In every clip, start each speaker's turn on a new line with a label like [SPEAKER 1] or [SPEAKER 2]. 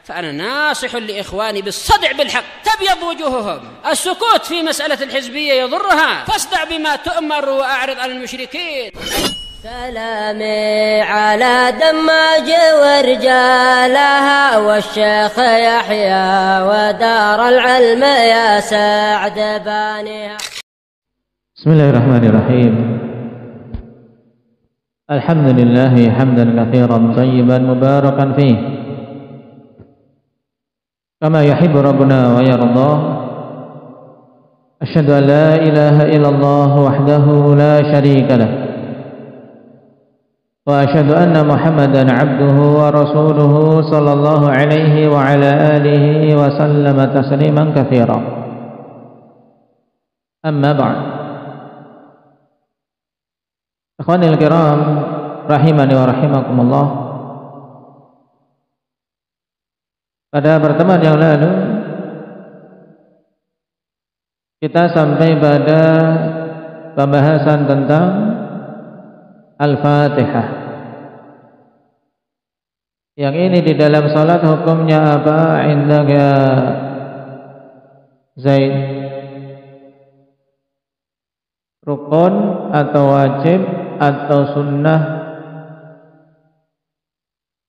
[SPEAKER 1] فأنا ناصح لإخواني بالصدع بالحق تبيض وجوههم. السكوت في مسألة الحزبية يضرها، فاصدع بما تؤمر وأعرض عن المشركين.
[SPEAKER 2] سلامي على دماج ورجالها والشيخ يحيى ودار العلم يا سعد بانيها.
[SPEAKER 3] بسم الله الرحمن الرحيم. الحمد لله حمدا كثيرا طيبا مباركا فيه كما يحب ربنا ويرضاه. أشهد أن لا إله إلا الله وحده لا شريك له، وأشهد أن محمدا عبده ورسوله صلى الله عليه وعلى آله وسلم تسليما كثيرا. أما بعد، Ikhwanil kiram rahimani wa rahimakumullah. Pada pertemuan yang lalu kita sampai pada pembahasan tentang Al-Fatihah. Yang ini di dalam salat hukumnya apa? Indaka Zaid, rukun atau wajib atau sunnah?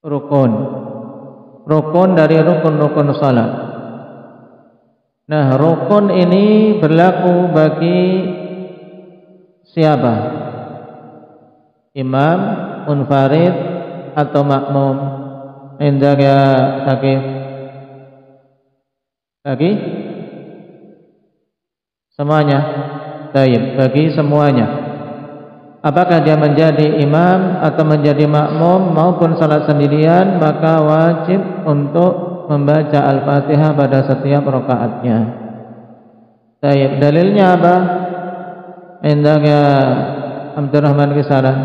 [SPEAKER 3] Rukun. Rukun dari rukun-rukun salat. Nah, rukun ini berlaku bagi siapa? Imam, munfarid atau makmum? Indaka Sakif. Bagi semuanya. Baik, bagi semuanya. Apakah dia menjadi imam atau menjadi makmum maupun salat sendirian, maka wajib untuk membaca Al-Fatihah pada setiap rakaatnya. Baik, dalilnya apa? Indaka Abdurrahman Kisaran.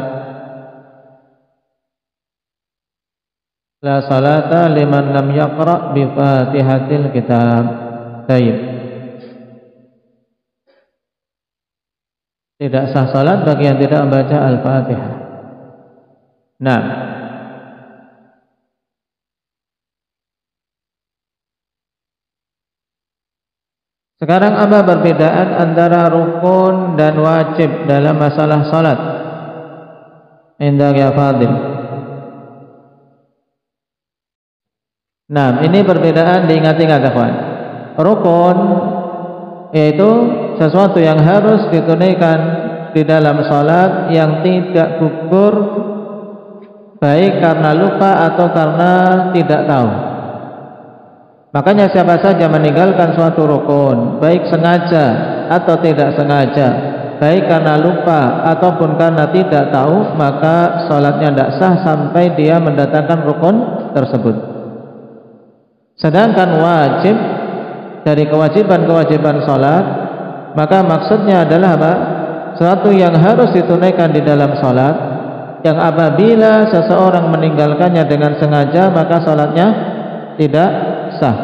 [SPEAKER 3] La salata liman lam yaqra bi Fatihatil Kitab. Baik. Tidak sah salat bagi yang tidak membaca Al-Fatihah. Nah, sekarang apa perbedaan antara rukun dan wajib dalam masalah salat? Indah ya Fadil. Nah, ini perbedaan diingat-ingat, kawan. Rukun yaitu sesuatu yang harus ditunaikan di dalam salat yang tidak gugur baik karena lupa atau karena tidak tahu. Makanya siapa saja meninggalkan suatu rukun, baik sengaja atau tidak sengaja, baik karena lupa ataupun karena tidak tahu, maka salatnya tidak sah sampai dia mendatangkan rukun tersebut. Sedangkan wajib dari kewajiban-kewajiban salat, maka maksudnya adalah apa? Sesuatu yang harus ditunaikan di dalam salat, yang apabila seseorang meninggalkannya dengan sengaja, maka salatnya tidak sah.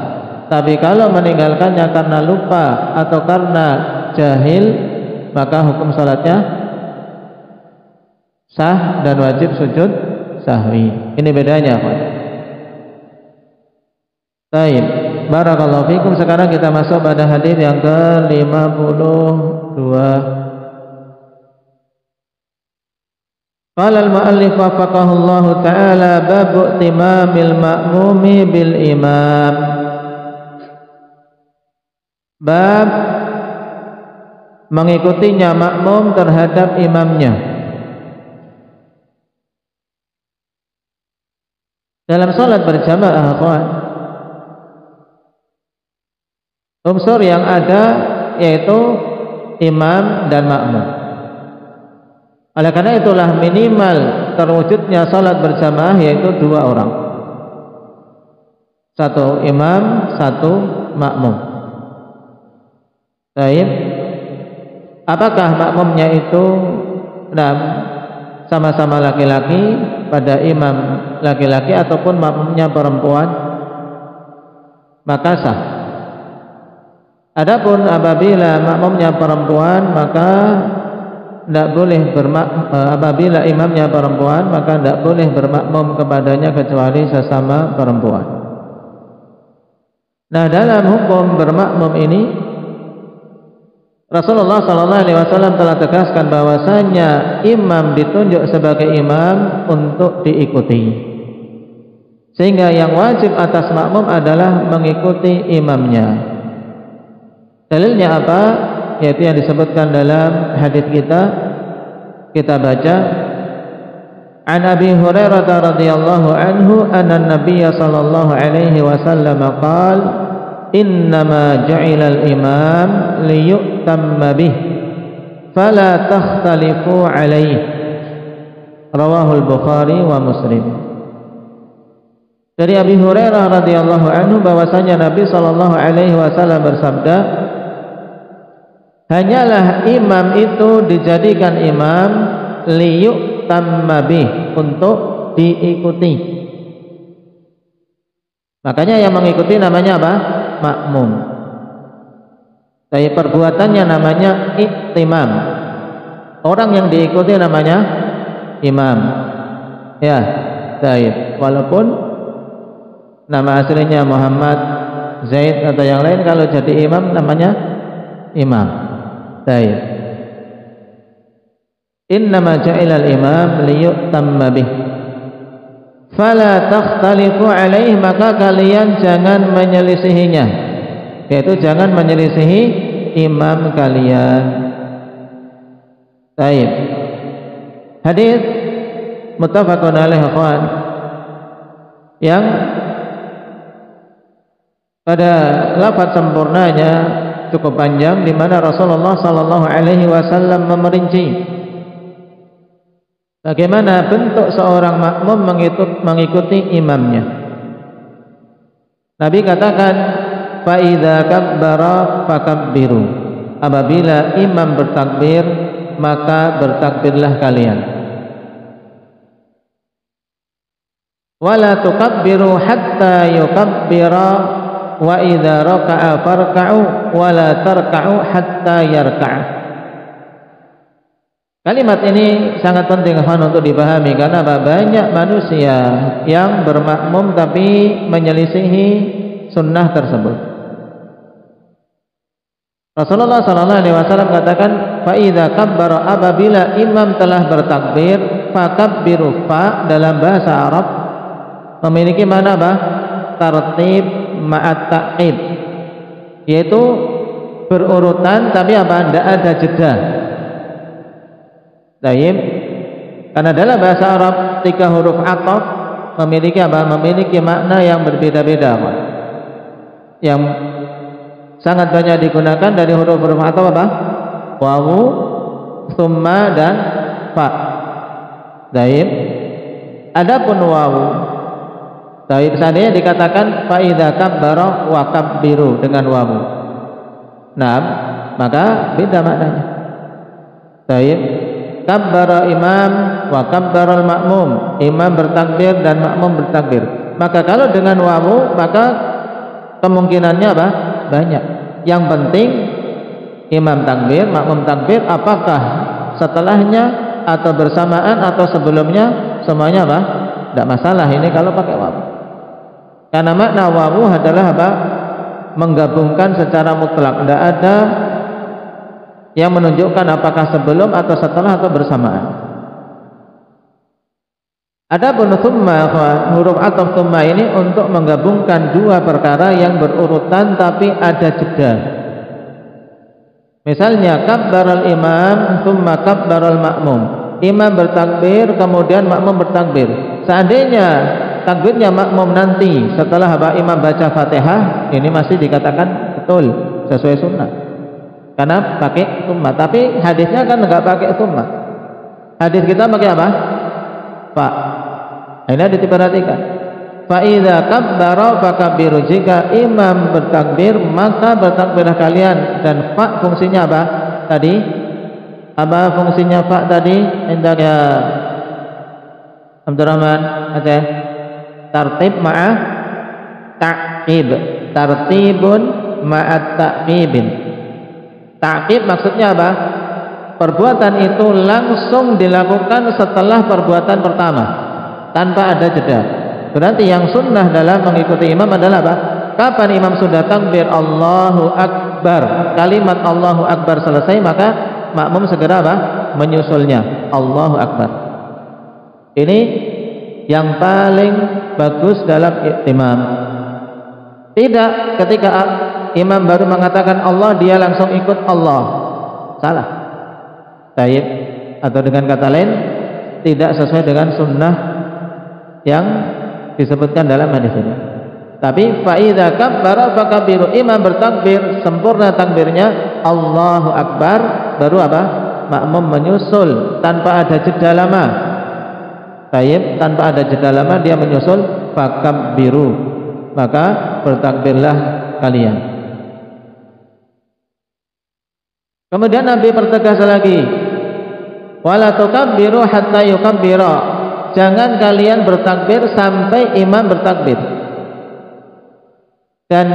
[SPEAKER 3] Tapi kalau meninggalkannya karena lupa atau karena jahil, maka hukum salatnya sah dan wajib sujud sahwi. Ini bedanya, Pak. Baik, barakallahu fikum. Sekarang kita masuk pada hadis yang ke-52. Qala al-mu'allif wafaqahu Allah ta'ala bab timamil ma'mumi bil imam. Bab mengikutinya makmum terhadap imamnya. Dalam salat berjamaah, akhwan, unsur yang ada yaitu imam dan makmum. Oleh karena itulah minimal terwujudnya salat berjamaah yaitu dua orang, satu imam, satu makmum. Baik, apakah makmumnya itu sama-sama laki-laki pada imam laki-laki ataupun makmumnya perempuan, maka sah. Adapun apabila makmumnya perempuan, maka tidak boleh apabila imamnya perempuan, maka tidak boleh bermakmum kepadanya kecuali sesama perempuan. Nah, dalam hukum bermakmum ini Rasulullah SAW telah tegaskan bahwasanya imam ditunjuk sebagai imam untuk diikuti, sehingga yang wajib atas makmum adalah mengikuti imamnya. Dalilnya apa? Yaitu yang disebutkan dalam hadis kita baca, an Abi Hurairah radhiyallahu anhu anna an-nabiy sallallahu alaihi wasallam qala innama ja'ila al-imam liyutamma bih fala takhtalifu alaihi, rawahu al-Bukhari wa Muslim. Dari Abi Hurairah radhiyallahu anhu bahwasanya Nabi sallallahu alaihi wasallam bersabda, hanyalah imam itu dijadikan imam liyutamma bih, untuk diikuti. Makanya yang mengikuti namanya apa? Makmum. Tapi perbuatannya namanya iktimam. Orang yang diikuti namanya imam. Ya, baik. Walaupun nama aslinya Muhammad, Zaid atau yang lain, kalau jadi imam namanya imam. Baik. Innama ja'ilal imam liyutamma bih fala takhtalifu alaih, maka kalian jangan menyelisihinya, yaitu jangan menyelisihi imam kalian. Baik. Hadis muttafaqun alaih, ikhwan, yang pada lafaz sempurnanya cukup panjang, di mana Rasulullah sallallahu alaihi wasallam memerinci bagaimana bentuk seorang makmum mengikuti imamnya. Nabi katakan, fa idza kabbara fakabbiru, apabila imam bertakbir maka bertakbirlah kalian. Wala tukabbiru hatta yukabbira, wa idza raka'a farka'u wa la tarka'u hatta yarka'a. Kalimat ini sangat penting untuk dipahami, karena banyak manusia yang bermakmum tapi menyelisihi sunnah tersebut. Rasulullah SAW katakan, fa idza kabbara, apabila imam telah bertakbir, fakabbiru, fa dalam bahasa Arab memiliki makna apa? Tartib ma'at ta'qib, yaitu berurutan tapi apa? Tidak ada jeda. Baik. Karena dalam bahasa Arab 3 huruf ataf memiliki apa? Memiliki makna yang berbeda-beda, yang sangat banyak digunakan dari huruf-huruf ataf apa? Wawu, tsumma dan fa. Baik. Adapun wawu, baik, seandainya dikatakan fa idza kabbara wa kabbiru dengan wawu, nah, maka beda maknanya. Baik. Kabbara imam wa kabbaral makmum, imam bertakbir dan makmum bertakbir. Maka kalau dengan wawu, maka kemungkinannya apa? Banyak. Yang penting imam takbir, makmum takbir, apakah setelahnya atau bersamaan atau sebelumnya, semuanya apa? Tidak masalah ini kalau pakai wawu. Karena makna wawu adalah apa? Menggabungkan secara mutlak, tidak ada yang menunjukkan apakah sebelum atau setelah atau bersamaan. Adapun tsumma, huruf ataf tsumma ini untuk menggabungkan dua perkara yang berurutan tapi ada jeda. Misalnya kabbaral imam tsumma kabbaral makmum, imam bertakbir kemudian makmum bertakbir. Seandainya takbirnya makmum nanti setelah imam baca Fatihah, ini masih dikatakan betul sesuai sunnah, karena pakai tsumma. Tapi hadisnya kan enggak pakai tsumma. Hadis kita pakai apa? Fa. Ini diperhatikan. Fa idza kabbara fakabbiru, jika imam bertakbir maka bertakbirlah kalian. Dan fa fungsinya apa? Tadi apa fungsinya fa tadi? Indahnya Abdurrahman Aceh. Tartib ma'a ta'qib. Tartibun ma'at ta'qibin. Ta'qib maksudnya apa? Perbuatan itu langsung dilakukan setelah perbuatan pertama, tanpa ada jeda. Berarti yang sunnah dalam mengikuti imam adalah apa? kapan imam sudah takbir Allahu Akbar, kalimat Allahu Akbar selesai, maka makmum segera apa? Menyusulnya Allahu Akbar. Ini yang paling bagus dalam iktimam. Tidak ketika imam baru mengatakan Allah dia langsung ikut Allah, salah. Taib, atau dengan kata lain tidak sesuai dengan sunnah yang disebutkan dalam hadis ini. Tapi fa idza kabbara fakabbiru, imam bertakbir sempurna takbirnya Allahu Akbar, baru apa? Makmum menyusul tanpa ada jeda lama. Taib, tanpa ada jeda lama dia menyusul, fakabbiru, maka bertakbirlah kalian. Kemudian Nabi pertegas lagi, wala tukabbiru hatta yukabbira, jangan kalian bertakbir sampai imam bertakbir. Dan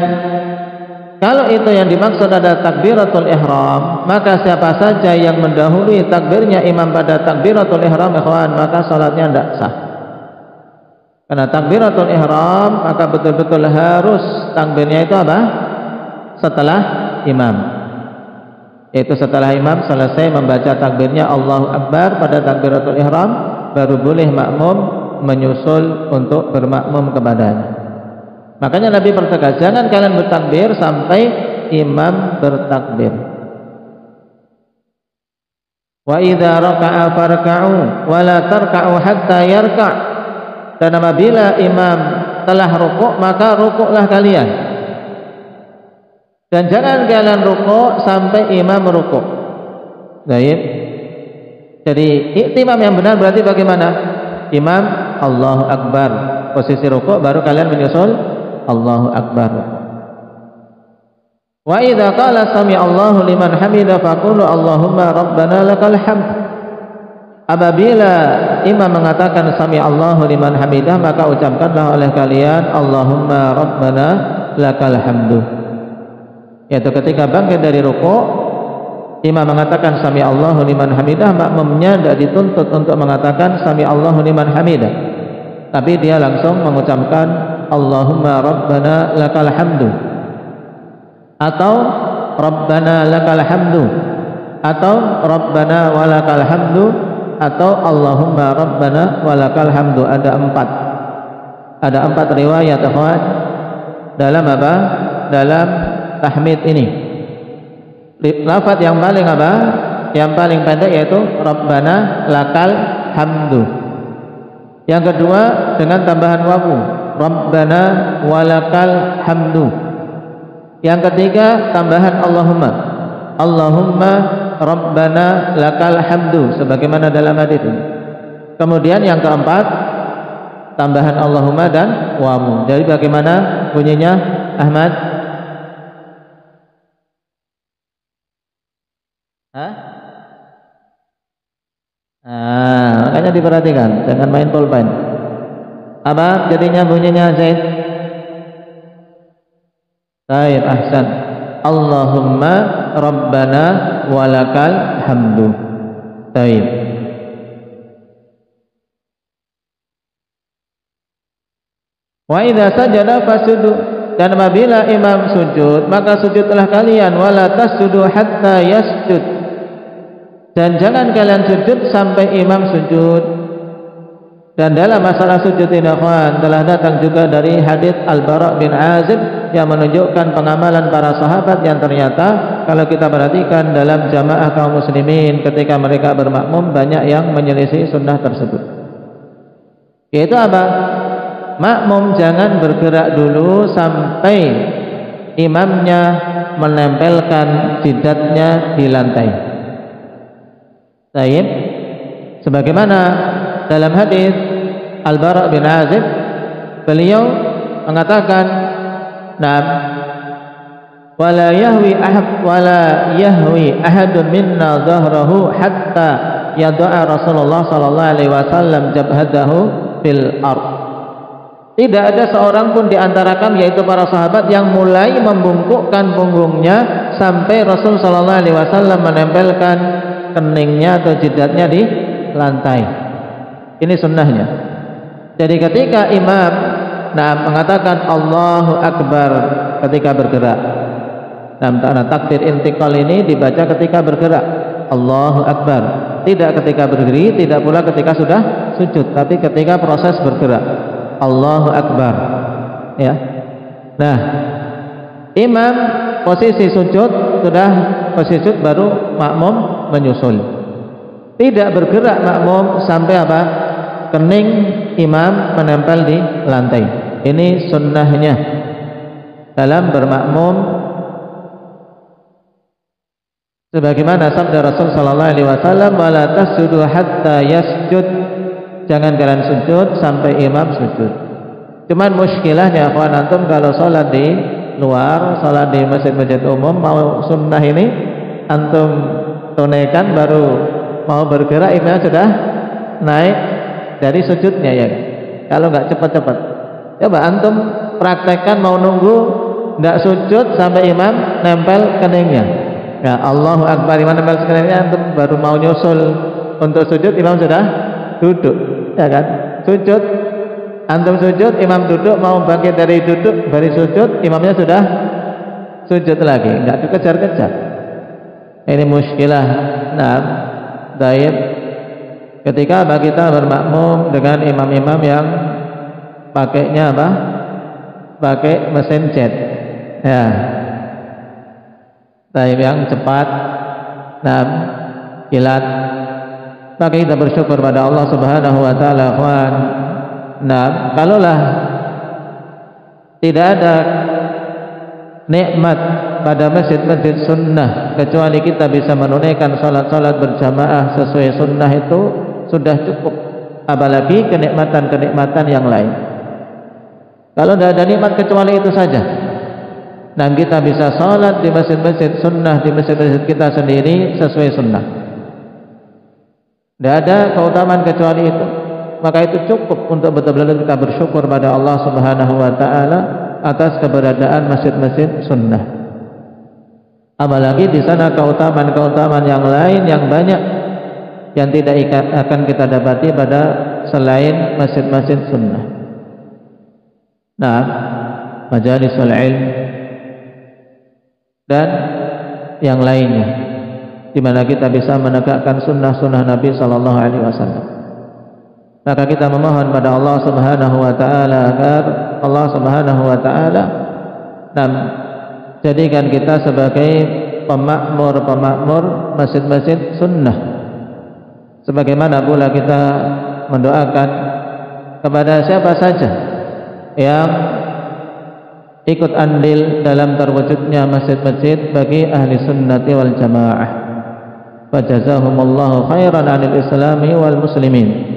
[SPEAKER 3] kalau itu yang dimaksud ada takbiratul ihram, maka siapa saja yang mendahului takbirnya imam pada takbiratul ihram, ikhwan, maka salatnya tidak sah. Karena takbiratul ihram maka betul-betul harus takbirnya itu apa? Setelah imam. Yaitu setelah imam selesai membaca takbirnya Allahu Akbar pada takbiratul ihram, baru boleh makmum menyusul untuk bermakmum kepadanya. Makanya Nabi pertegas, jangan kalian bertakbir sampai imam bertakbir. Wa idza raka'a farka'u wa la tarka'u hatta yarka'. Dan apabila imam telah rukuk, maka rukuklah kalian. Dan jangan kalian rukuk sampai imam rukuk. Baik. Jadi iktimam yang benar berarti bagaimana? Imam Allahu Akbar, posisi rukuk, baru kalian menyusul Allahu Akbar. Wa idza qala sami Allahu liman hamida faqulu Allahumma rabbana lakal hamd. Apabila imam mengatakan sami Allahu liman hamidah, maka ucapkanlah oleh kalian Allahumma rabbana lakal hamdu. Yaitu ketika bangkit dari rukuk, imam mengatakan sami Allahu liman hamidah, makmumnya tidak dituntut untuk mengatakan sami Allahu liman hamidah, tapi dia langsung mengucapkan Allahumma rabbana lakal hamdu, atau rabbana lakal hamdu, atau rabbana walakal hamdu, atau Allahumma rabbana walakal hamdu. Ada empat riwayat ikhwan dalam apa? Dalam tahmid ini. Lafaz yang paling apa? Yang paling pendek yaitu rabbana lakal hamdu. Yang kedua dengan tambahan wawu, rabbana walakal hamdu. Yang ketiga tambahan Allahumma, Allahumma rabbana lakal hamdu, sebagaimana dalam hadis ini. Kemudian yang keempat tambahan Allahumma dan wawu. Jadi bagaimana bunyinya Ahmad? Makanya diperhatikan, jangan main pulpen. Apa jadinya bunyinya Zaid? Baik, ahsan. Allahumma rabbana walakal hamdu. Baik. Wa idza sajada fasjudu, dan apabila imam sujud, maka sujudlah kalian, wala tasjudu hatta yasjud. Dan jangan kalian sujud sampai imam sujud. Dan dalam masalah sujud ini telah datang juga dari hadis Al-Bara' bin Azib yang menunjukkan pengamalan para sahabat yang ternyata kalau kita perhatikan dalam jamaah kaum muslimin ketika mereka bermakmum banyak yang menyelisih sunnah tersebut. Yaitu apa? Makmum jangan bergerak dulu sampai imamnya menempelkan jidatnya di lantai. Baik, sebagaimana dalam hadis Al-Bara' bin Azib, beliau mengatakan, "Naam, wala yahwi ahadun minna dhahrahu hatta yada'a Rasulullah sallallahu alaihi wasallam jabhatahu fil ardh." Tidak ada seorang pun di antara kami, yaitu para sahabat, yang mulai membungkukkan punggungnya sampai Rasul sallallahu alaihi wasallam menempelkan keningnya atau jidatnya di lantai. Ini sunnahnya. Jadi ketika imam mengatakan Allahu Akbar ketika bergerak. Karena takbir intiqal ini dibaca ketika bergerak, Allahu Akbar, tidak ketika berdiri, tidak pula ketika sudah sujud, tapi ketika proses bergerak, Allahu Akbar. Ya. Nah, imam posisi sujud, sudah posisi sujud baru makmum menyusul. Tidak bergerak makmum sampai apa? Kening imam menempel di lantai. Ini sunnahnya dalam bermakmum, sebagaimana sabda Rasul sallallahu alaihi wasallam, "Wala tasjudu hatta yasjud." Jangan kalian sujud sampai imam sujud. Cuman muskilahnya akhwan antum kalau salat di luar, salat di masjid-masjid umum, mau sunnah ini antum tunaikan baru mau bergerak imam sudah naik dari sujudnya ya. Kalau nggak cepat-cepat, coba antum praktekkan mau nunggu nggak sujud sampai imam nempel keningnya. Ya, Allahu Akbar, imam nempel keningnya, antum baru mau nyusul untuk sujud, imam sudah duduk, ya kan? Sujud, antum sujud, imam duduk, mau bangkit dari duduk, dari sujud, imamnya sudah sujud lagi, nggak dikejar-kejar. Ini muskilah. Nah, daib ketika kita bermakmum dengan imam-imam yang pakainya apa? Pakai mesin jet, ya. Daib yang cepat, nah, kilat. Maka kita bersyukur pada Allah Subhanahu wa taala, kawan. Nah, kalaulah tidak ada nikmat pada masjid-masjid sunnah kecuali kita bisa menunaikan salat-salat berjamaah sesuai sunnah, itu sudah cukup, apalagi kenikmatan-kenikmatan yang lain. Kalau tidak ada nikmat kecuali itu saja, dan kita bisa salat di masjid-masjid sunnah, di masjid-masjid kita sendiri sesuai sunnah, tidak ada keutamaan kecuali itu, maka itu cukup untuk betul-betul kita bersyukur pada Allah Subhanahu wa taala atas keberadaan masjid-masjid sunnah. Apalagi di sana keutamaan-keutamaan yang lain yang banyak yang tidak akan kita dapati pada selain masjid-masjid sunnah. Nah, majalisul ilm dan yang lainnya, di mana kita bisa menegakkan sunnah-sunnah Nabi sallallahu alaihi wasallam. Maka kita memohon pada Allah Subhanahu wa taala agar Allah Subhanahu wa taala jadikan kita sebagai pemakmur masjid-masjid sunnah. Sebagaimana pula kita mendoakan kepada siapa saja yang ikut andil dalam terwujudnya masjid-masjid bagi ahli sunnati wal jamaah. Wa jazahumullahu khairan 'anil islami wal muslimin.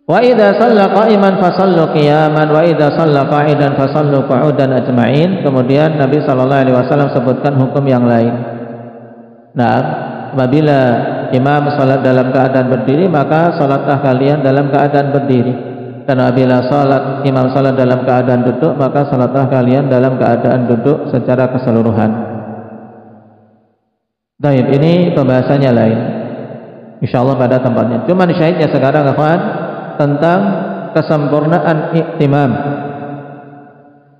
[SPEAKER 3] Wa idza shalla qa'iman fasallu qiyaman wa idza shalla qa'idan fasallu qu'udan ajma'in. Kemudian Nabi sallallahu alaihi wasallam sebutkan hukum yang lain. Nah, apabila imam salat dalam keadaan berdiri, maka salatlah kalian dalam keadaan berdiri. Dan apabila imam salat dalam keadaan duduk, maka salatlah kalian dalam keadaan duduk secara keseluruhan. Baik, ini pembahasannya lain, insyaallah pada tempatnya. Cuma syahidnya sekarang kawan, tentang kesempurnaan iktimam,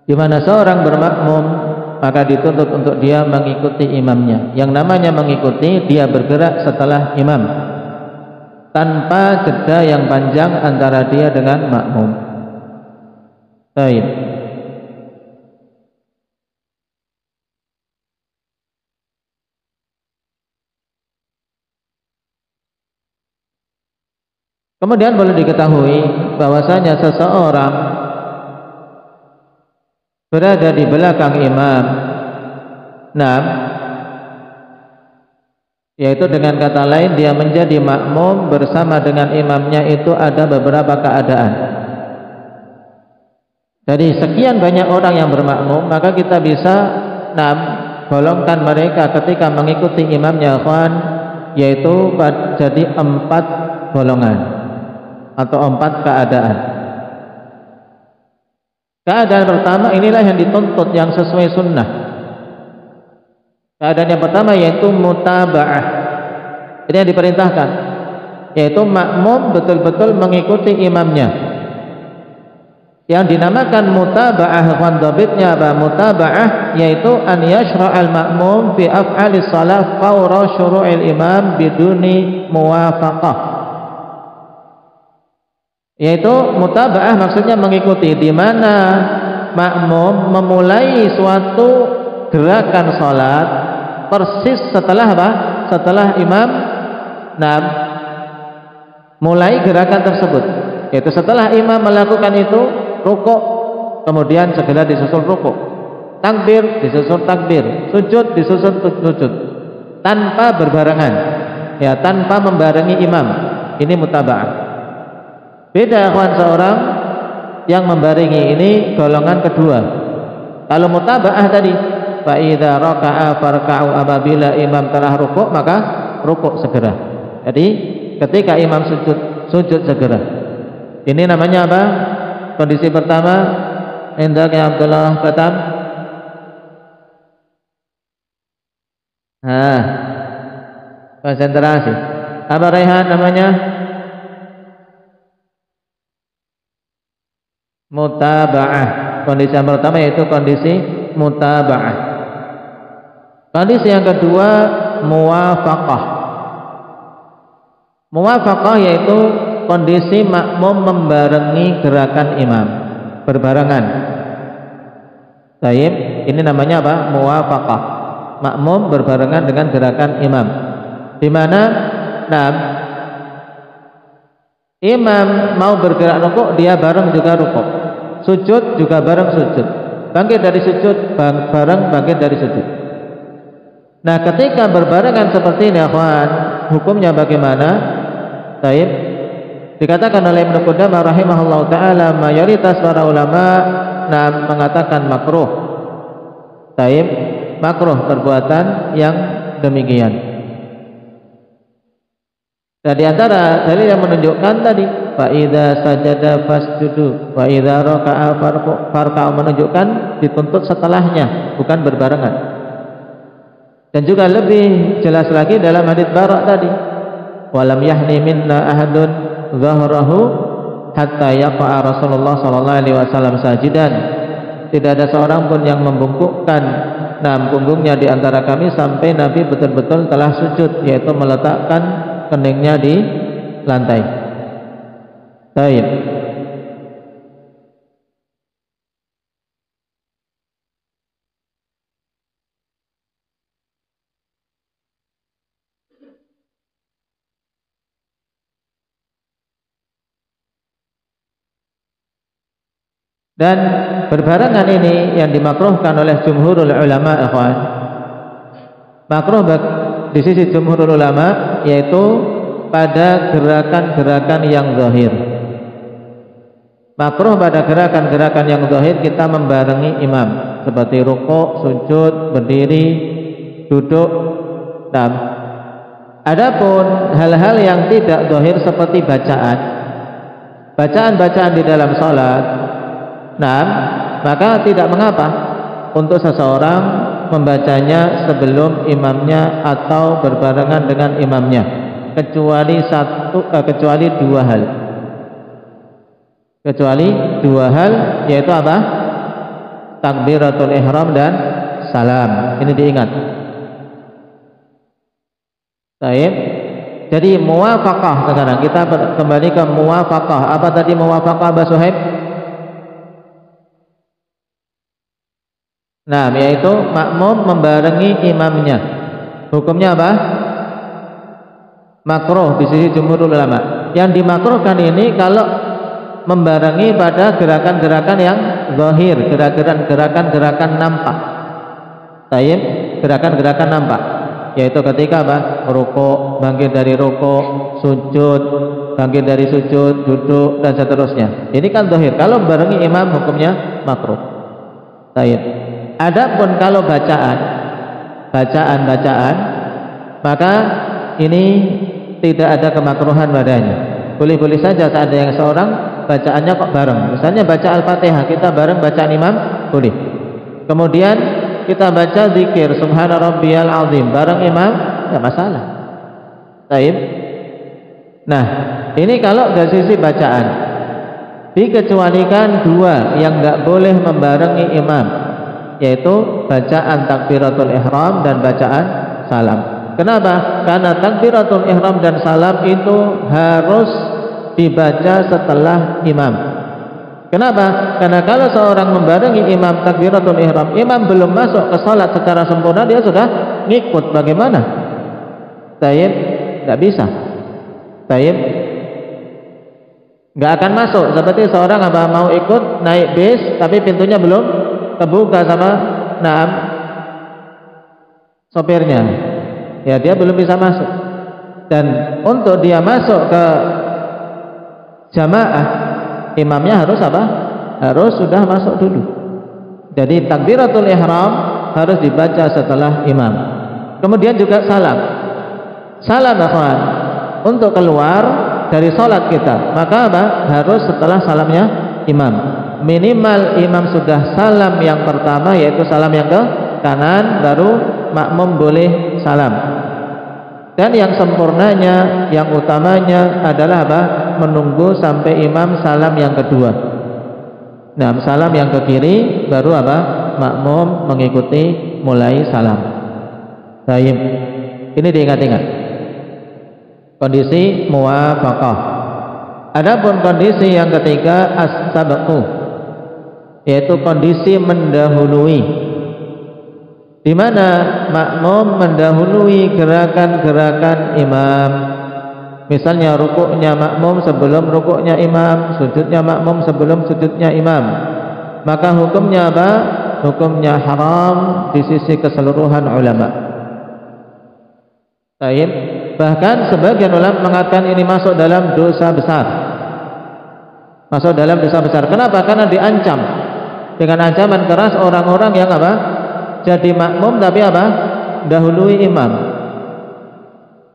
[SPEAKER 3] di mana seorang bermakmum maka dituntut untuk dia mengikuti imamnya. Yang namanya mengikuti, dia bergerak setelah imam tanpa jeda yang panjang antara dia dengan makmum. Baik. Kemudian boleh diketahui bahwasanya seseorang berada di belakang imam, yaitu dengan kata lain dia menjadi makmum bersama dengan imamnya, itu ada beberapa keadaan. Dari sekian banyak orang yang bermakmum, maka kita bisa golongkan mereka ketika mengikuti imamnya, yaitu jadi 4 golongan atau 4 keadaan. Keadaan pertama, inilah yang dituntut, yang sesuai sunnah. Keadaan yang pertama yaitu mutaba'ah. Ini yang diperintahkan. yaitu makmum betul-betul mengikuti imamnya. Yang dinamakan mutaba'ah, dhabitnya apa mutaba'ah, yaitu an yashra'al makmum fi af'alis shalah fawra syuru'il imam biduni muwafaqah. Yaitu mutaba'ah maksudnya mengikuti, di mana makmum memulai suatu gerakan salat persis setelah apa? Setelah imam mulai gerakan tersebut. Yaitu setelah imam melakukan itu, rukuk, kemudian segera disusul rukuk, takbir disusul takbir, sujud disusul sujud, tanpa berbarengan, ya, tanpa membarengi imam. Ini mutaba'ah. Beda akhwan seorang yang membarengi, ini golongan kedua. Kalau mutaba'ah tadi, fa idza raka'a farka'u, apabila imam telah rukuk maka rukuk segera. Jadi ketika imam sujud, sujud segera. Ini namanya apa? Kondisi pertama, hendak ya Abdullah Katam. Konsentrasi. Apa Rehan namanya? Mutaba'ah. Kondisi yang pertama yaitu kondisi mutaba'ah. Kondisi yang kedua, muwafaqah. Muwafaqah yaitu kondisi makmum membarengi gerakan imam, berbarengan. Baik, ini namanya apa? Muwafaqah. Makmum berbarengan dengan gerakan imam. Di mana imam mau bergerak rukuk, dia bareng juga rukuk. Sujud juga bareng sujud. Bangkit dari sujud bareng bangkit dari sujud. Nah, ketika berbarengan seperti ini, akhwan, hukumnya bagaimana? Baik, dikatakan oleh Ibnu Qudamah rahimahullah taala, mayoritas para ulama mengatakan makruh. Baik, makruh perbuatan yang demikian. Dan di antara dalil yang menunjukkan tadi, fa idza sajada fasjudu wa idza raka'a farka'u, menunjukkan dituntut setelahnya, bukan berbarengan. Dan juga lebih jelas lagi dalam hadits Bara' tadi, walam yahni minna ahadun zahrahu hatta yaqa'a Rasulullah sallallahu alaihi wasallam sajidan. Tidak ada seorang pun yang membungkukkan punggungnya di antara kami sampai Nabi betul-betul telah sujud, yaitu meletakkan keningnya di lantai. Baik. Dan berbarengan ini yang dimakruhkan oleh jumhurul ulama, ikhwan. Makruh di sisi jumhurul ulama yaitu pada gerakan-gerakan yang zahir. Makruh pada gerakan-gerakan yang zahir kita membarengi imam, seperti rukuk, sujud, berdiri, duduk. Adapun hal-hal yang tidak zahir seperti bacaan di dalam salat, maka tidak mengapa untuk seseorang membacanya sebelum imamnya atau berbarengan dengan imamnya, kecuali dua hal, yaitu apa? Takbiratul ihram dan salam. Ini diingat. Baik. Jadi muwafaqah, sekarang kita kembali ke muwafaqah. Apa tadi muwafaqah, Mbak Suhaib? Yaitu makmum membarengi imamnya. Hukumnya apa? Makruh di sisi jumhur ulama. Yang dimakruhkan ini kalau membarengi pada gerakan-gerakan yang zahir, gerakan-gerakan nampak. Baik, gerakan-gerakan nampak, yaitu ketika apa? Rukuk, bangkit dari rukuk, sujud, bangkit dari sujud, duduk, dan seterusnya. Ini kan zahir. Kalau membarengi imam hukumnya makruh. Baik. Adapun kalau bacaan, maka ini tidak ada kemakruhan padanya. Boleh-boleh saja saat ada yang seorang bacaannya kok bareng. Misalnya baca Al-Fatihah, kita bareng bacaan imam, boleh. Kemudian kita baca zikir Subhana Rabbiyal Azim bareng imam, tidak masalah. Baik. Nah, ini kalau dari sisi bacaan, dikecualikan dua yang nggak boleh membarengi imam, yaitu bacaan takbiratul ihram dan bacaan salam. Kenapa? Karena takbiratul ihram dan salam itu harus dibaca setelah imam. Kenapa? Karena kalau seorang membarengi imam takbiratul ihram, imam belum masuk ke salat secara sempurna, dia sudah ngikut. Bagaimana? Tayyib, nggak bisa. Tayyib nggak akan masuk. Seperti seorang mau ikut naik bis tapi pintunya belum kebuka sama sopirnya, ya dia belum bisa masuk. Dan untuk dia masuk ke jamaah, imamnya harus harus sudah masuk dulu. Jadi takbiratul ihram harus dibaca setelah imam. Kemudian juga salam akhwan, untuk keluar dari sholat kita, maka harus setelah salamnya imam. Minimal imam sudah salam yang pertama, yaitu salam yang ke kanan, baru makmum boleh salam. Dan yang sempurnanya, yang utamanya adalah menunggu sampai imam salam yang kedua. Nah, salam yang ke kiri, baru makmum mengikuti mulai salam. Baik, ini diingat-ingat. Kondisi muwafaqah. Adapun kondisi yang ketiga as-sabqu, yaitu kondisi mendahului, di mana makmum mendahului gerakan-gerakan imam. Misalnya rukuknya makmum sebelum rukuknya imam, sujudnya makmum sebelum sujudnya imam. Maka hukumnya Hukumnya haram di sisi keseluruhan ulama. Baik. Bahkan sebagian ulama mengatakan ini masuk dalam dosa besar. Masuk dalam dosa besar. Kenapa? Karena diancam dengan ancaman keras orang-orang yang jadi makmum tapi dahului imam.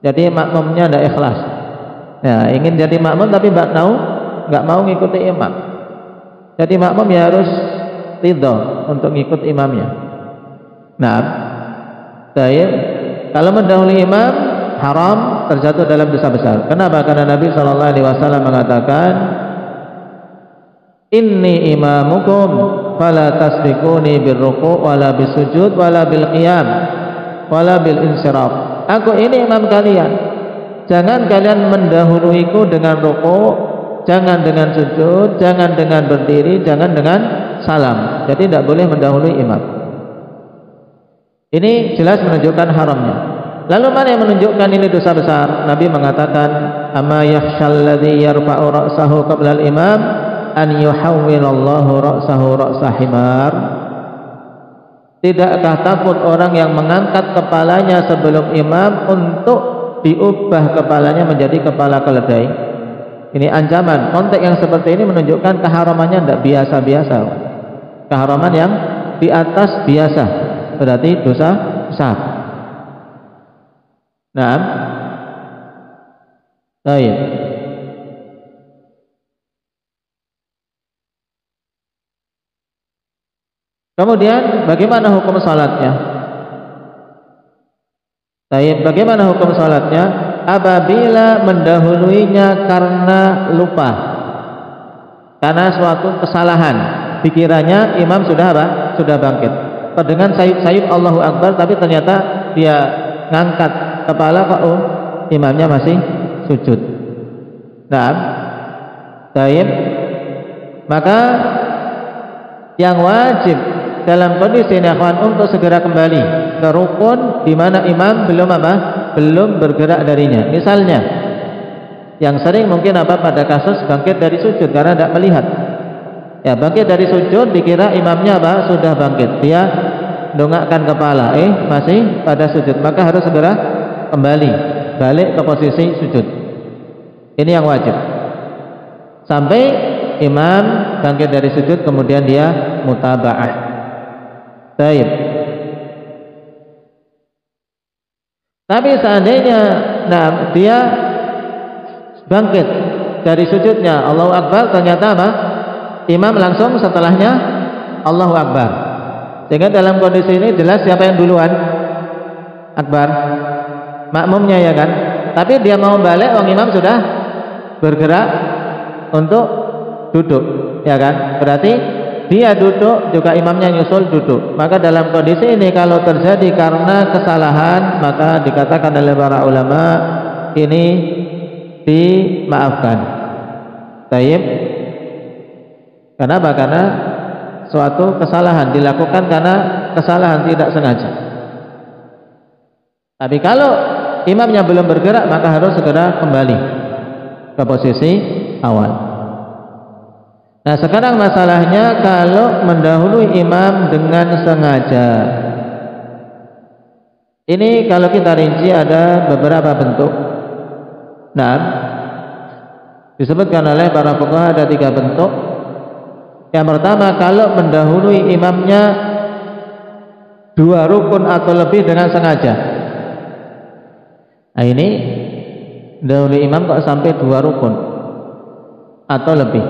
[SPEAKER 3] Jadi makmumnya tidak ikhlas. Nah, ingin jadi makmum tapi nggak mau ngikuti imam. Jadi makmum ya harus ridho untuk ngikut imamnya. Nah, baik. Kalau mendahului imam haram, terjatuh dalam dosa besar. Kenapa? Karena Nabi SAW mengatakan, inni imamukum fala tasbiquni birruku' wala bisujud wala bil qiyam wala bil insiraf. Aku ini imam kalian, jangan kalian mendahuluiku dengan ruku', jangan dengan sujud, jangan dengan berdiri, jangan dengan salam. Jadi tidak boleh mendahului imam. Ini jelas menunjukkan haramnya. Lalu mana yang menunjukkan ini dosa besar? Nabi mengatakan, "Ama yakhshal ladzi yarfa'u ra'sahu qabla al-imam an yuhawwilallahu ra'sahu ra'sa himar." Tidakkah takut orang yang mengangkat kepalanya sebelum imam untuk diubah kepalanya menjadi kepala keledai? Ini ancaman. Konteks yang seperti ini menunjukkan keharamannya tidak biasa-biasa. Keharaman yang di atas biasa. Berarti dosa besar. Nah, baik. Kemudian bagaimana hukum salatnya? Baik, bagaimana hukum salatnya? Apabila mendahuluinya karena lupa, karena suatu kesalahan, pikirannya imam sudah sudah bangkit. Dengan sayup-sayup Allahu Akbar, tapi ternyata dia ngangkat kepala kok imamnya masih sujud. Nah, baik. Maka yang wajib dalam kondisi ini untuk segera kembali ke rukun di mana imam belum bergerak darinya. Misalnya yang sering mungkin pada kasus bangkit dari sujud karena tidak melihat. Ya, bangkit dari sujud dikira imamnya sudah bangkit. Dia dongakkan kepala, masih pada sujud. Maka harus segera kembali balik ke posisi sujud. Ini yang wajib. Sampai imam bangkit dari sujud kemudian dia mutaba'ah. Baik. Tapi seandainya dia bangkit dari sujudnya Allahu Akbar, ternyata imam langsung setelahnya Allahu Akbar. Sehingga dalam kondisi ini jelas siapa yang duluan Akbar? Makmumnya, ya kan? Tapi dia mau balik, imam sudah bergerak untuk duduk, ya kan? Berarti dia duduk juga imamnya nyusul duduk. Maka dalam kondisi ini kalau terjadi karena kesalahan, maka dikatakan oleh para ulama ini dimaafkan. Taib. Kenapa? Karena suatu kesalahan dilakukan karena kesalahan tidak sengaja. Tapi kalau imamnya belum bergerak, maka harus segera kembali ke posisi awal. Nah, sekarang masalahnya kalau mendahului imam dengan sengaja. Ini kalau kita rinci ada beberapa bentuk. Nah, disebutkan oleh para fuqaha ada 3 bentuk. Yang pertama, kalau mendahului imamnya 2 rukun atau lebih dengan sengaja. Nah, ini mendahului imam kok sampai 2 rukun atau lebih,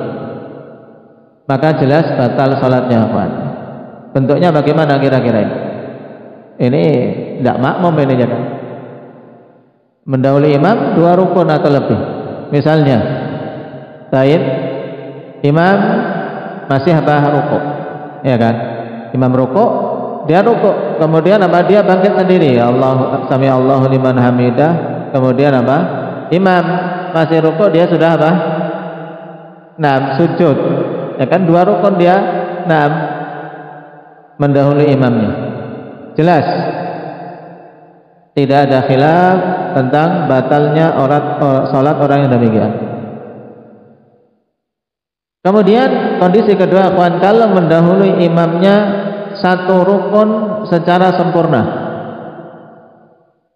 [SPEAKER 3] maka jelas batal salatnya, kawan. Bentuknya bagaimana kira-kira ini? Ini tidak makmum ini, ya kan? Mendahului imam 2 rukun atau lebih. Misalnya, taib, imam masih rukuk, ya kan? Imam rukuk, dia rukuk, kemudian apa? Dia bangkit sendiri, ya Allah, sami Allahu liman hamidah. Kemudian apa? Imam masih rukuk, dia sudah apa? Nah, sujud, ya kan? 2 rukun dia, nah, mendahului imamnya. Jelas tidak ada khilaf tentang batalnya salat orang yang demikian. Kemudian kondisi kedua, kawan, kalau mendahului imamnya 1 rukun secara sempurna.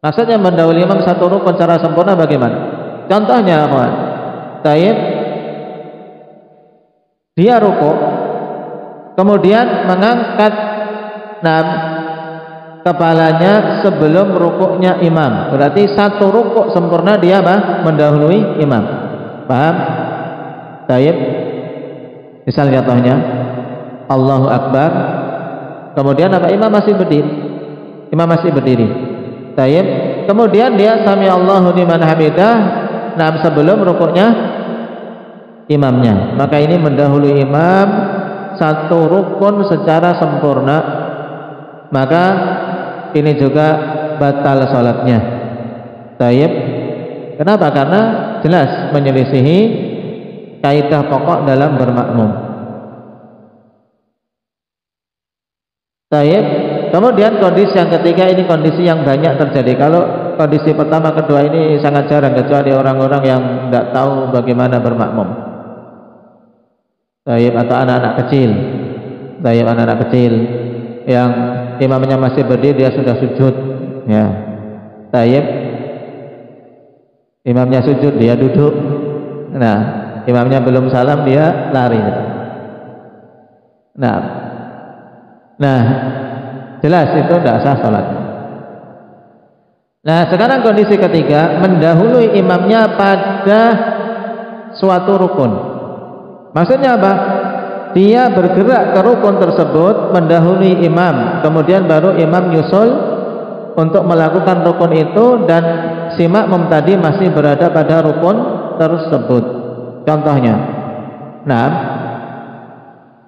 [SPEAKER 3] Maksudnya mendahului imam 1 rukun secara sempurna bagaimana? Contohnya, kawan, taib, dia rukuk, kemudian mengangkat kepalanya sebelum rukuknya imam. Berarti 1 rukuk sempurna dia mendahului imam. Paham? Taib. Misal contohnya Allahu Akbar, kemudian apa? Imam masih berdiri. Imam masih berdiri. Taib. Kemudian dia sami Allahu liman hamidah, nah, sebelum rukuknya imamnya. Maka ini mendahului imam 1 rukun secara sempurna. Maka ini juga batal salatnya. Taib. Kenapa? Karena jelas menyelisihi kaidah pokok dalam bermakmum. Taib. Kemudian kondisi yang ketiga, ini kondisi yang banyak terjadi. Kalau kondisi pertama, kedua ini sangat jarang, kecuali orang-orang yang tidak tahu bagaimana bermakmum. Taib, atau anak-anak kecil. Taib, anak-anak kecil yang imamnya masih berdiri, dia sudah sujud, ya. Taib. Imamnya sujud, dia duduk. Nah, imamnya belum salam, dia lari. Nah, jelas itu tidak sah salatnya. Nah, sekarang kondisi ketiga, mendahului imamnya pada suatu rukun. Maksudnya apa? Dia bergerak ke rukun tersebut, mendahului imam, kemudian baru imam nyusul untuk melakukan rukun itu, dan si makmum tadi masih berada pada rukun tersebut. Contohnya, nah,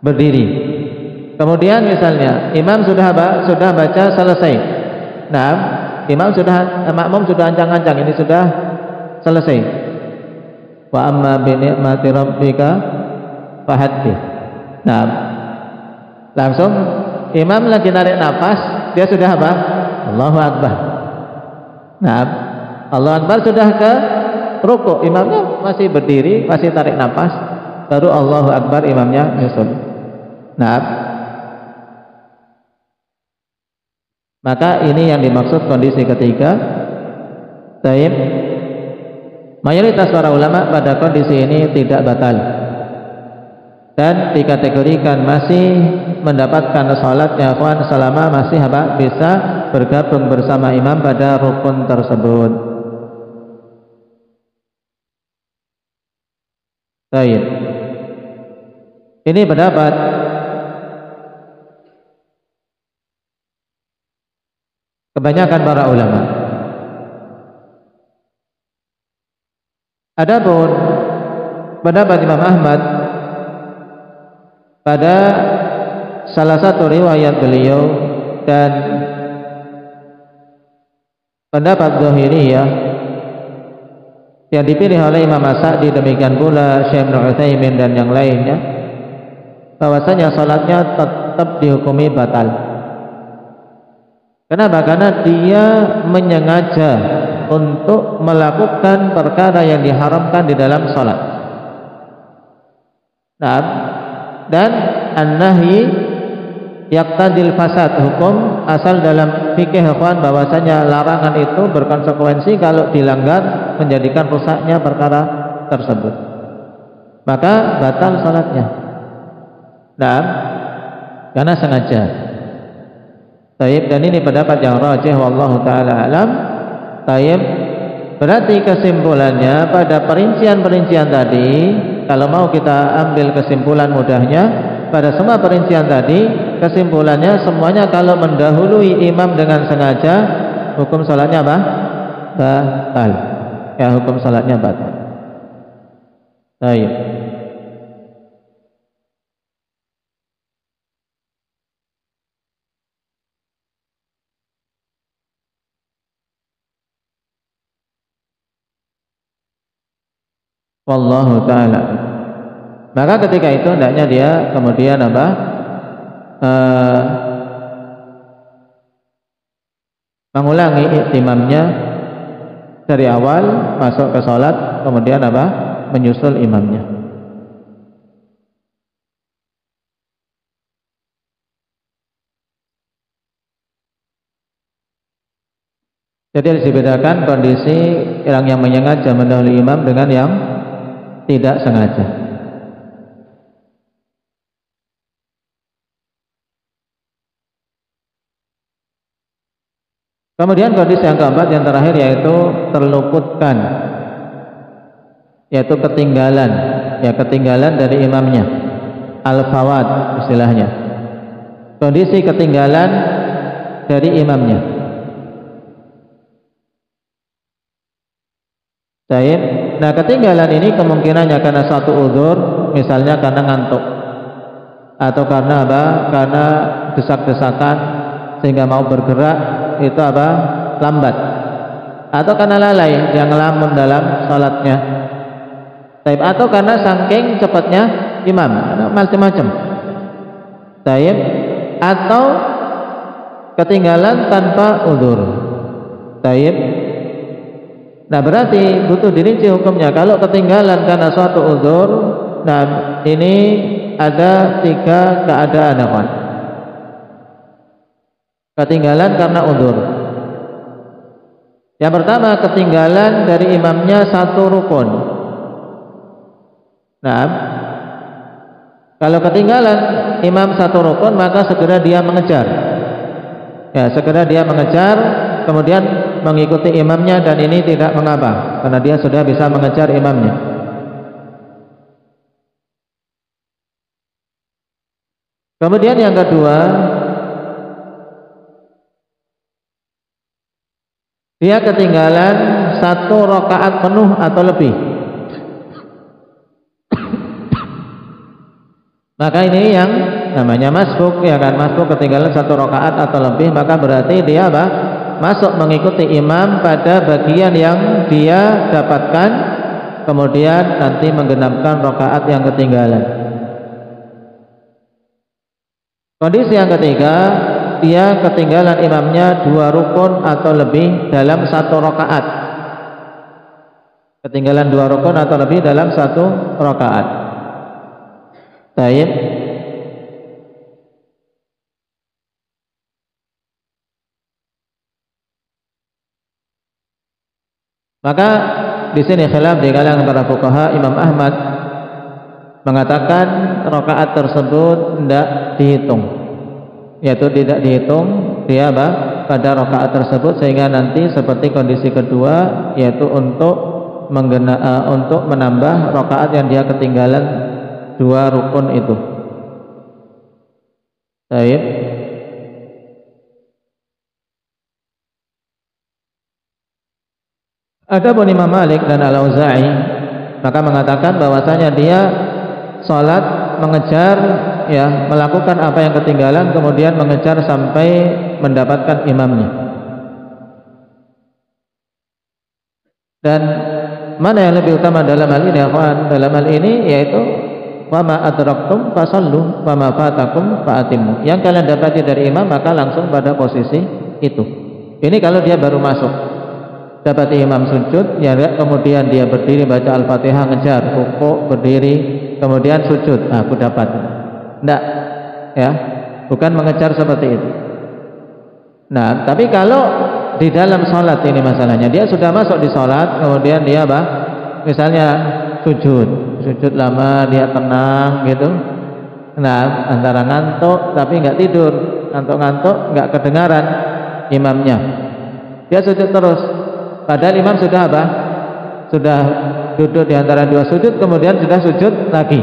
[SPEAKER 3] berdiri. Kemudian misalnya imam sudah baca selesai. Nah, makmum sudah ancang-ancang, ini sudah selesai. Wa amma bi ni'mati rabbika fahaddits. Nah, langsung imam lagi narik nafas, dia sudah apa? Allahu Akbar. Nah, Allahu Akbar sudah ke rukuk, imamnya masih berdiri, masih tarik nafas, baru Allahu Akbar, imamnya nyusul. Nah, maka ini yang dimaksud kondisi ketiga. Taib. Mayoritas para ulama pada kondisi ini tidak batal dan dikategorikan masih mendapatkan salatnya, kawan, selama masih bisa bergabung bersama imam pada rukun tersebut. Taib. Ini pendapat kebanyakan para ulama. Adapun pendapat Imam Ahmad pada salah satu riwayat beliau dan pendapat Zahiriyah yang dipilih oleh Imam As-Sa'di, demikian pula Syekh Ibnu Utsaimin dan yang lainnya, bahwasanya salatnya tetap dihukumi batal. Kenapa? Karena dia menyengaja untuk melakukan perkara yang diharamkan di dalam salat. Nah, dan an-nahyi yaqtadil fasad, hukum asal dalam fikih ikhwan bahwasanya larangan itu berkonsekuensi kalau dilanggar menjadikan rusaknya perkara tersebut, maka batal salatnya. Nah, karena sengaja. Taib, dan ini pendapat yang rajih wallahu taala alam. Taib, berarti kesimpulannya pada perincian-perincian tadi, kalau mau kita ambil kesimpulan mudahnya, pada semua perincian tadi kesimpulannya semuanya kalau mendahului imam dengan sengaja, hukum salatnya apa? Batal. Ya, hukum salatnya batal. Baik. Wallahu ta'ala. Maka ketika itu hendaknya dia kemudian apa? Mengulangi iktimamnya dari awal masuk ke sholat, kemudian apa? Menyusul imamnya. Jadi harus dibedakan kondisi orang yang menyengaja mendahului imam dengan yang tidak sengaja. Kemudian kondisi yang keempat, yang terakhir, yaitu terluputkan, yaitu ketinggalan, ya ketinggalan dari imamnya, al-fawad istilahnya, kondisi ketinggalan dari imamnya. Baik. Nah, ketinggalan ini kemungkinannya karena satu udzur, misalnya karena ngantuk, atau karena apa? Karena desak-desakan sehingga mau bergerak itu apa? Lambat, atau karena lalai, dia ngelamun dalam salatnya. Baik. Atau karena saking cepatnya imam, macam-macam. Baik. Atau ketinggalan tanpa udzur. Baik. Nah, berarti butuh dirinci hukumnya. Kalau ketinggalan karena suatu udzur, nah ini ada tiga keadaan, kawan. Ketinggalan karena udzur. Yang pertama, ketinggalan dari imamnya satu rukun. Nah, kalau ketinggalan imam satu rukun, maka segera dia mengejar. Ya, segera dia mengejar, kemudian mengikuti imamnya, dan ini tidak mengapa karena dia sudah bisa mengejar imamnya. Kemudian yang kedua, dia ketinggalan satu rakaat penuh atau lebih. Maka ini yang namanya masbuk, ya kan? Masbuk ketinggalan satu rakaat atau lebih, maka berarti dia apa? Masuk mengikuti imam pada bagian yang dia dapatkan, kemudian nanti menggenapkan rakaat yang ketinggalan. Kondisi yang ketiga, dia ketinggalan imamnya dua rukun atau lebih dalam satu rakaat. Ketinggalan dua rukun atau lebih dalam satu rakaat. Baik. Maka di sini khilaf di kalangan para fuqaha. Imam Ahmad mengatakan rakaat tersebut tidak dihitung, yaitu tidak dihitung dia apa? Pada rakaat tersebut, sehingga nanti seperti kondisi kedua, yaitu untuk menambah rakaat yang dia ketinggalan dua rukun itu. Baik. Adapun Imam Malik dan Al-Auza'i maka mengatakan bahwasanya dia sholat mengejar, ya, melakukan apa yang ketinggalan, kemudian mengejar sampai mendapatkan imamnya. Dan mana yang lebih utama dalam hal ini, ya kawan? Dalam hal ini yaitu wama adraktum fasallu wama fatakum fa'atimu. Yang kalian dapati dari imam maka langsung pada posisi itu. Ini kalau dia baru masuk, dapati imam sujud, ya, kemudian dia berdiri baca Al-Fatihah, ngejar rukuk, berdiri, kemudian sujud, aku dapat. Enggak, ya, bukan mengejar seperti itu. Nah, tapi kalau di dalam sholat ini masalahnya, dia sudah masuk di sholat, kemudian dia apa? Misalnya sujud lama, dia tenang gitu. Nah, antara ngantuk tapi nggak tidur, ngantuk nggak kedengaran imamnya, dia sujud terus. Padahal imam sudah apa? Sudah duduk di antara dua sujud, kemudian sudah sujud lagi.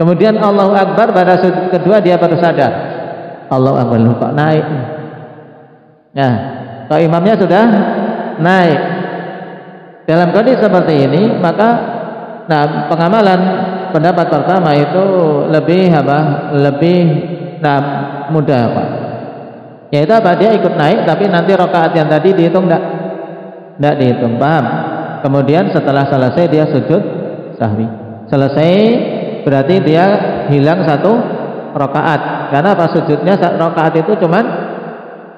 [SPEAKER 3] Kemudian Allahu Akbar pada sujud kedua dia baru sadar. Allahu Akbar, lupa naik. Nah, kalau imamnya sudah naik. Dalam kondisi seperti ini, maka pengamalan pendapat pertama itu lebih mudah, Pak. Yaitu apa? Dia ikut naik, tapi nanti rakaat yang tadi dihitung enggak dihitung, paham? Kemudian setelah selesai dia sujud sahwi. Selesai berarti dia hilang satu rakaat. Karena apa? Sujudnya rakaat itu cuman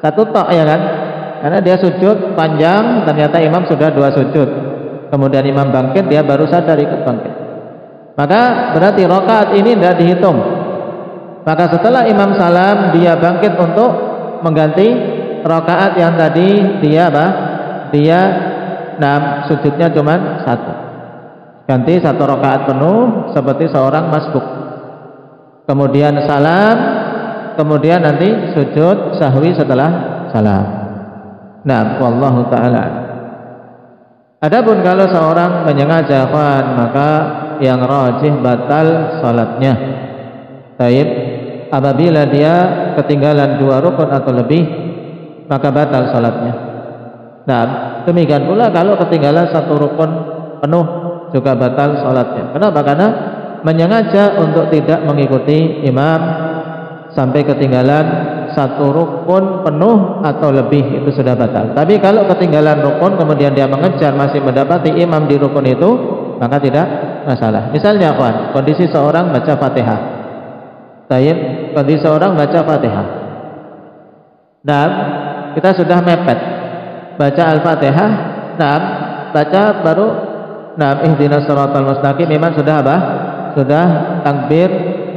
[SPEAKER 3] satu tok, ya kan? Karena dia sujud panjang, ternyata imam sudah dua sujud. Kemudian imam bangkit, dia baru sadar ikut bangkit. Maka berarti rakaat ini tidak dihitung. Maka setelah imam salam, dia bangkit untuk mengganti rakaat yang tadi dia apa? Dia sujudnya cuma satu. Ganti satu rakaat penuh seperti seorang masbuk. Kemudian salam, kemudian nanti sujud sahwi setelah salam. Nah, wallahu ta'ala. Adapun kalau seorang menyengaja, maka yang rajih batal salatnya. Taib, apabila dia ketinggalan dua rukun atau lebih, maka batal salatnya. Nah, demikian pula kalau ketinggalan satu rukun penuh juga batal salatnya. Kenapa? Karena menyengaja untuk tidak mengikuti imam sampai ketinggalan satu rukun penuh atau lebih, itu sudah batal. Tapi kalau ketinggalan rukun kemudian dia mengejar masih mendapati imam di rukun itu, maka tidak masalah. Misalnya kawan, kondisi seorang baca Fatihah. Taib, kondisi seorang baca Fatihah. Dan kita sudah mepet baca Al-Fatihah. Nah, baca baru ihdinas shiratal mustaqim, imam sudah apa? Sudah takbir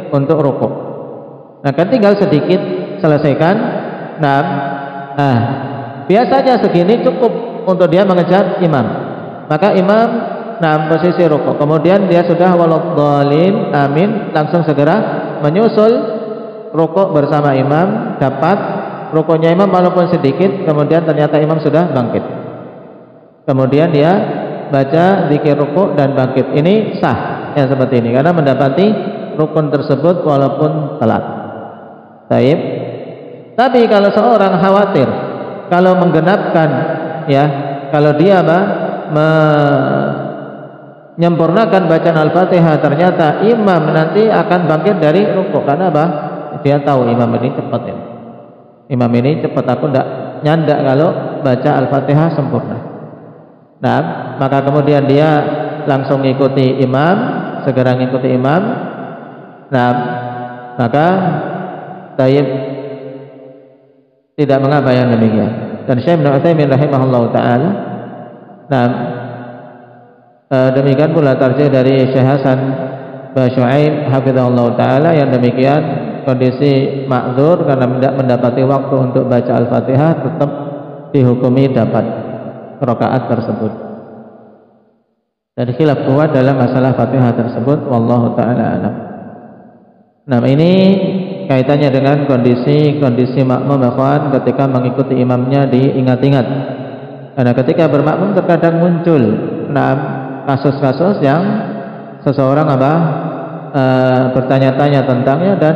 [SPEAKER 3] untuk rukuk. Nah, kan tinggal sedikit selesaikan. Nah, biasanya segini cukup untuk dia mengejar imam. Maka imam posisi rukuk, kemudian dia sudah waladhdallin, amin, langsung segera menyusul rukuk bersama imam, dapat rukuknya imam walaupun sedikit, kemudian ternyata imam sudah bangkit. Kemudian dia baca zikir rukuk dan bangkit. Ini sah yang seperti ini karena mendapati rukun tersebut walaupun telat. Baik. Tapi kalau seorang khawatir kalau menggenapkan, ya, kalau dia menyempurnakan bacaan Al-Fatihah ternyata imam nanti akan bangkit dari rukuk, karena apa? Dia tahu imam ini cepat, ya. Imam ini cepat, aku tidak nyandak kalau baca Al-Fatihah sempurna. Nah, maka kemudian dia langsung ikuti imam, segera mengikuti imam. Nah, maka tidak mengapa yang demikian. Dan Syekh Ibnu Utsaimin rahimahullahu taala, demikian pula tarjih dari Syekh Hasan Basyu'aib hafizahullahu taala, yang demikian kondisi ma'dzur karena tidak mendapati waktu untuk baca Al-Fatihah tetap dihukumi dapat rakaat tersebut. Dan khilaf kuat dalam masalah Fatihah tersebut, wallahu taala alam. Nah, ini kaitannya dengan kondisi makmum, ikhwan, ketika mengikuti imamnya diingat-ingat. Karena ketika bermakmum terkadang muncul kasus-kasus yang seseorang bertanya-tanya tentangnya, dan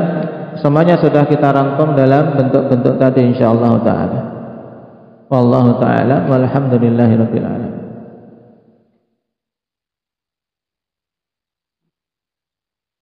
[SPEAKER 3] semuanya sudah kita rangkum dalam bentuk-bentuk tadi insyaallah taala. Wallahu taala walhamdulillahirabbil alamin.